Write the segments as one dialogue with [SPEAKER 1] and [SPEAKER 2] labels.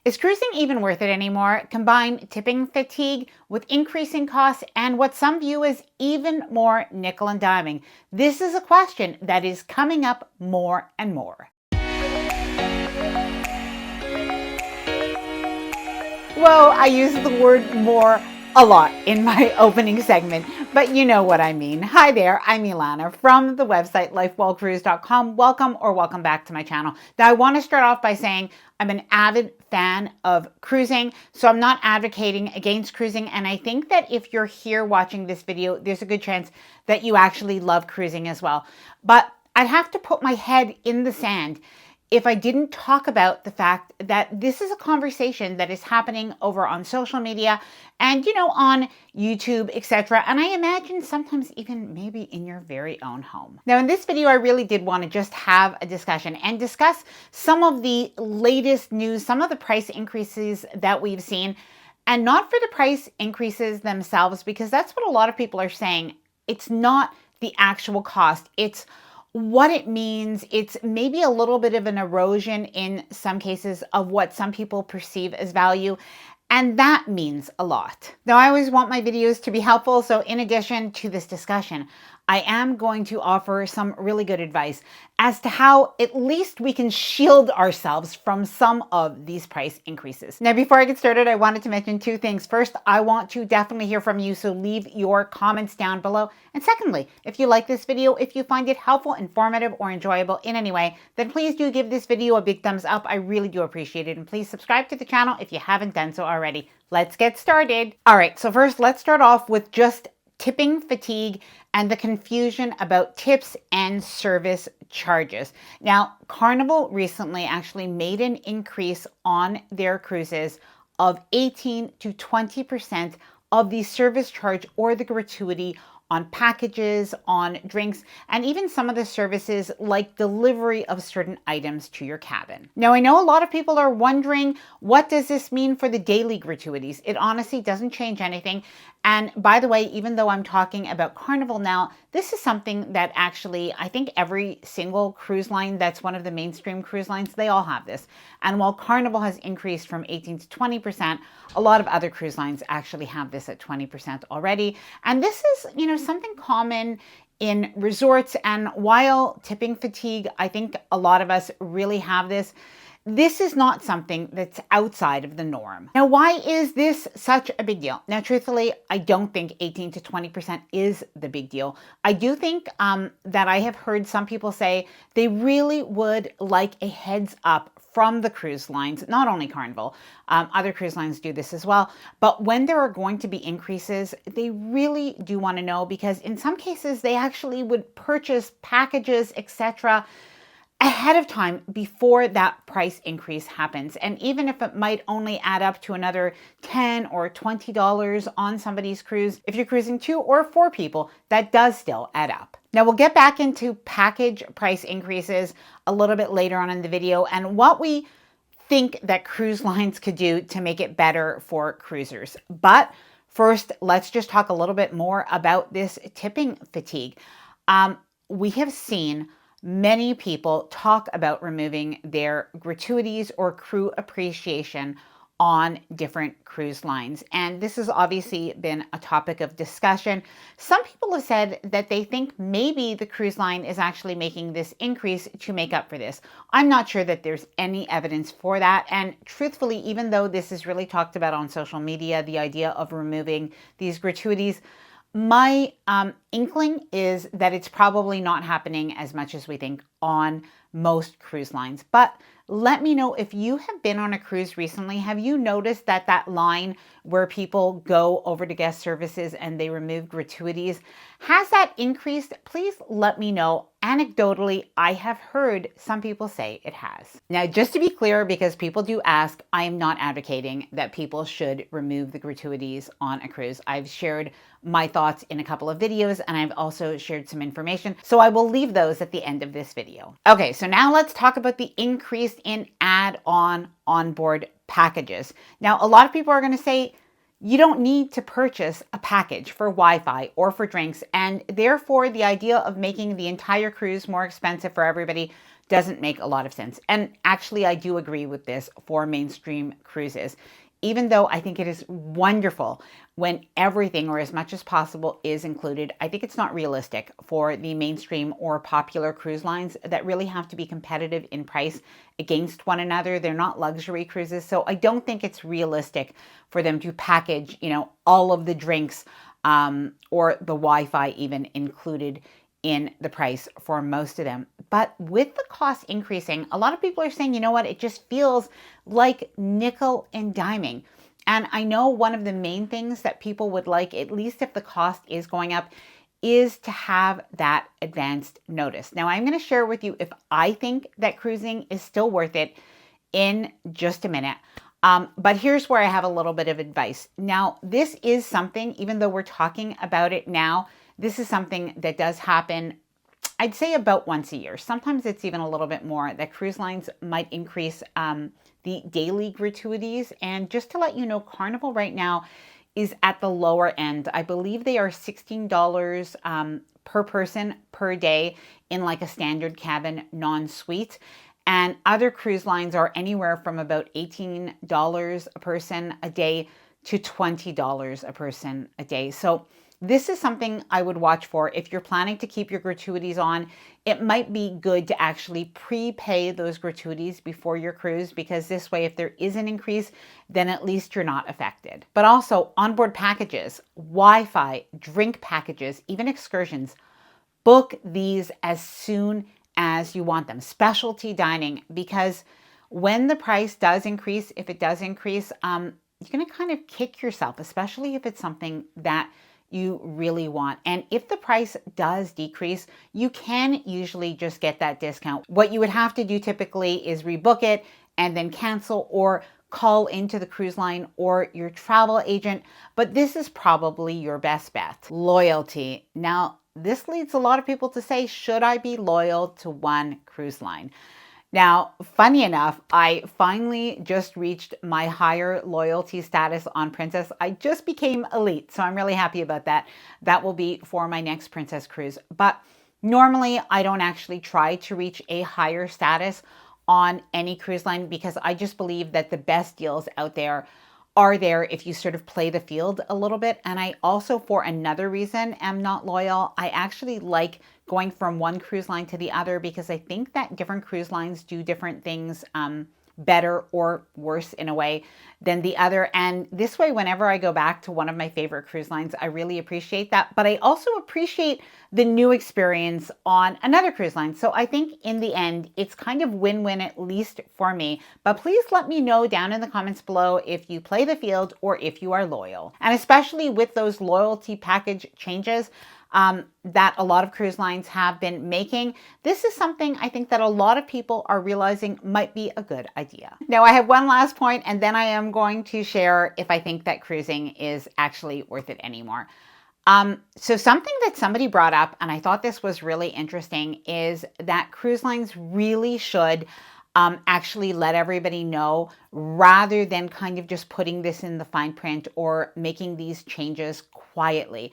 [SPEAKER 1] Is cruising even worth it anymore? Combine tipping fatigue with increasing costs and what some view as even more nickel and diming. This is a question that is coming up more and more. Whoa, I use the word more a lot in my opening segment, but you know what I mean. Hi there, I'm Ilana from the website lifewellcruise.com. Welcome back to my channel. Now I want to start off by saying I'm an avid fan of cruising, so I'm not advocating against cruising, and I think that if you're here watching this video, there's a good chance that you actually love cruising as well. But I'd have to put my head in the sand if I didn't talk about the fact that this is a conversation that is happening over on social media and, on YouTube, etc. And I imagine sometimes even maybe in your very own home. Now, in this video, I really did want to just have a discussion and discuss some of the latest news, some of the price increases that we've seen, and not for the price increases themselves, because that's what a lot of people are saying. It's not the actual cost. It's what it means. It's maybe a little bit of an erosion in some cases of what some people perceive as value. And that means a lot. Now, I always want my videos to be helpful. So in addition to this discussion, I am going to offer some really good advice as to how at least we can shield ourselves from some of these price increases. Now, before I get started, I wanted to mention two things. First, I want to definitely hear from you, so leave your comments down below. And secondly, if you like this video, if you find it helpful, informative, or enjoyable in any way, then please do give this video a big thumbs up. I really do appreciate it. And please subscribe to the channel if you haven't done so already. Let's get started. All right, so first, let's start off with just tipping fatigue and the confusion about tips and service charges. Now, Carnival recently actually made an increase on their cruises of 18 to 20% of the service charge or the gratuity on packages, on drinks, and even some of the services like delivery of certain items to your cabin. Now, I know a lot of people are wondering, what does this mean for the daily gratuities? It honestly doesn't change anything. And by the way, even though I'm talking about Carnival now, this is something that actually, I think every single cruise line that's one of the mainstream cruise lines, they all have this. And while Carnival has increased from 18 to 20%, a lot of other cruise lines actually have this at 20% already. And this is, something common in resorts. And while tipping fatigue, I think a lot of us really have this. This is not something that's outside of the norm. Now, why is this such a big deal? Now, truthfully, I don't think 18 to 20% is the big deal. I do think that I have heard some people say they really would like a heads up from the cruise lines, not only Carnival, other cruise lines do this as well. But when there are going to be increases, they really do want to know, because in some cases they actually would purchase packages, etc., ahead of time before that price increase happens. And even if it might only add up to another $10 or $20 on somebody's cruise, if you're cruising 2 or 4 people, that does still add up. Now, we'll get back into package price increases a little bit later on in the video and what we think that cruise lines could do to make it better for cruisers. But first, let's just talk a little bit more about this tipping fatigue. We have seen many people talk about removing their gratuities or crew appreciation on different cruise lines. And this has obviously been a topic of discussion. Some people have said that they think maybe the cruise line is actually making this increase to make up for this. I'm not sure that there's any evidence for that. And truthfully, even though this is really talked about on social media, the idea of removing these gratuities, my inkling is that it's probably not happening as much as we think on most cruise lines. But let me know if you have been on a cruise recently. Have you noticed that that line where people go over to guest services and they remove gratuities, has that increased? Please let me know. Anecdotally, I have heard some people say it has. Now, just to be clear, because people do ask, I am not advocating that people should remove the gratuities on a cruise. I've shared my thoughts in a couple of videos, and I've also shared some information, so I will leave those at the end of this video. Okay, so now let's talk about the increase in add-on onboard packages. Now, a lot of people are going to say, you don't need to purchase a package for Wi-Fi or for drinks, and therefore the idea of making the entire cruise more expensive for everybody doesn't make a lot of sense. And actually, I do agree with this for mainstream cruises. Even though I think it is wonderful when everything or as much as possible is included, I think it's not realistic for the mainstream or popular cruise lines that really have to be competitive in price against one another. They're not luxury cruises, so I don't think it's realistic for them to package, all of the drinks or the Wi-Fi even included in the price for most of them. But with the cost increasing, a lot of people are saying, you know what, it just feels like nickel and diming. And I know one of the main things that people would like, at least if the cost is going up, is to have that advanced notice. Now, I'm going to share with you if I think that cruising is still worth it in just a minute. But here's where I have a little bit of advice. Now, this is something, even though we're talking about it now, this is something that does happen, I'd say about once a year. Sometimes it's even a little bit more, that cruise lines might increase the daily gratuities. And just to let you know, Carnival right now is at the lower end. I believe they are $16 per person per day in like a standard cabin non-suite. And other cruise lines are anywhere from about $18 a person a day to $20 a person a day. So this is something I would watch for. If you're planning to keep your gratuities on, it might be good to actually prepay those gratuities before your cruise, because this way, if there is an increase, then at least you're not affected. But also onboard packages, Wi-Fi, drink packages, even excursions, book these as soon as you want them. Specialty dining, because when the price does increase, if it does increase, you're going to kind of kick yourself, especially if it's something that you really want. And if the price does decrease, you can usually just get that discount. What you would have to do typically is rebook it and then cancel or call into the cruise line or your travel agent. But this is probably your best bet. Loyalty. Now, this leads a lot of people to say, should I be loyal to one cruise line? Now, funny enough, I finally just reached my higher loyalty status on Princess. I just became elite, so I'm really happy about that. That will be for my next Princess cruise. But normally, I don't actually try to reach a higher status on any cruise line, because I just believe that the best deals out there are there if you sort of play the field a little bit. And I also, for another reason, am not loyal. I actually like going from one cruise line to the other, because I think that different cruise lines do different things better or worse in a way than the other. And this way, whenever I go back to one of my favorite cruise lines, I really appreciate that. But I also appreciate the new experience on another cruise line. So I think in the end, it's kind of win-win, at least for me. But please let me know down in the comments below if you play the field or if you are loyal. And especially with those loyalty package changes that a lot of cruise lines have been making, this is something I think that a lot of people are realizing might be a good idea. Now, I have one last point, and then I am going to share if I think that cruising is actually worth it anymore. So something that somebody brought up, and I thought this was really interesting, is that cruise lines really should actually let everybody know, rather than kind of just putting this in the fine print or making these changes quietly.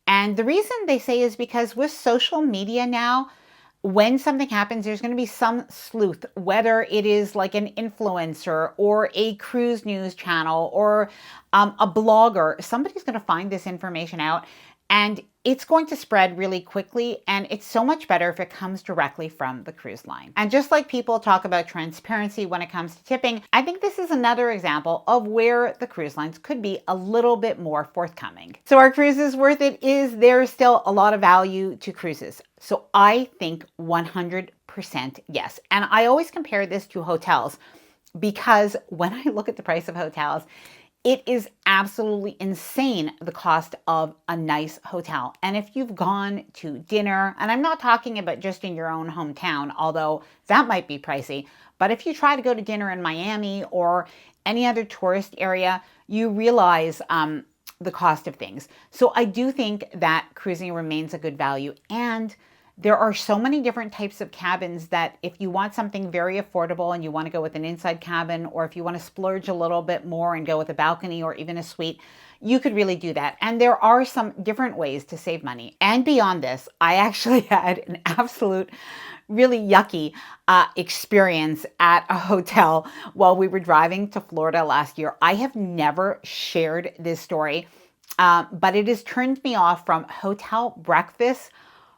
[SPEAKER 1] And the reason they say is because with social media now, when something happens, there's going to be some sleuth, whether it is like an influencer or a cruise news channel or a blogger. Somebody's going to find this information out, and it's going to spread really quickly. And it's so much better if it comes directly from the cruise line. And just like people talk about transparency when it comes to tipping, I think this is another example of where the cruise lines could be a little bit more forthcoming. So are cruises worth it? Is there still a lot of value to cruises? So I think 100% yes. And I always compare this to hotels, because when I look at the price of hotels, it is absolutely insane, the cost of a nice hotel. And if you've gone to dinner, and I'm not talking about just in your own hometown, although that might be pricey, but if you try to go to dinner in Miami or any other tourist area, you realize the cost of things. So I do think that cruising remains a good value. And there are so many different types of cabins that if you want something very affordable and you want to go with an inside cabin, or if you want to splurge a little bit more and go with a balcony or even a suite, you could really do that. And there are some different ways to save money. And beyond this, I actually had an absolute really yucky experience at a hotel while we were driving to Florida last year. I have never shared this story, but it has turned me off from hotel breakfast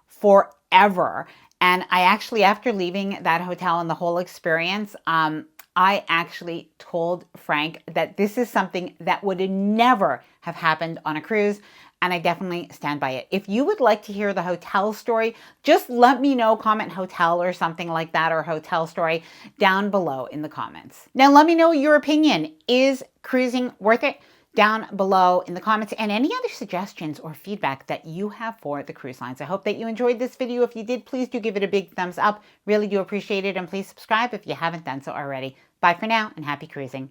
[SPEAKER 1] forever. And I actually, after leaving that hotel and the whole experience, I actually told Frank that this is something that would never have happened on a cruise. And I definitely stand by it. If you would like to hear the hotel story, just let me know, comment hotel or something like that, or hotel story down below in the comments. Now, let me know your opinion. Is cruising worth it? Down below in the comments, and any other suggestions or feedback that you have for the cruise lines. I hope that you enjoyed this video. If you did, please do give it a big thumbs up. Really do appreciate it. And please subscribe if you haven't done so already. Bye for now and happy cruising.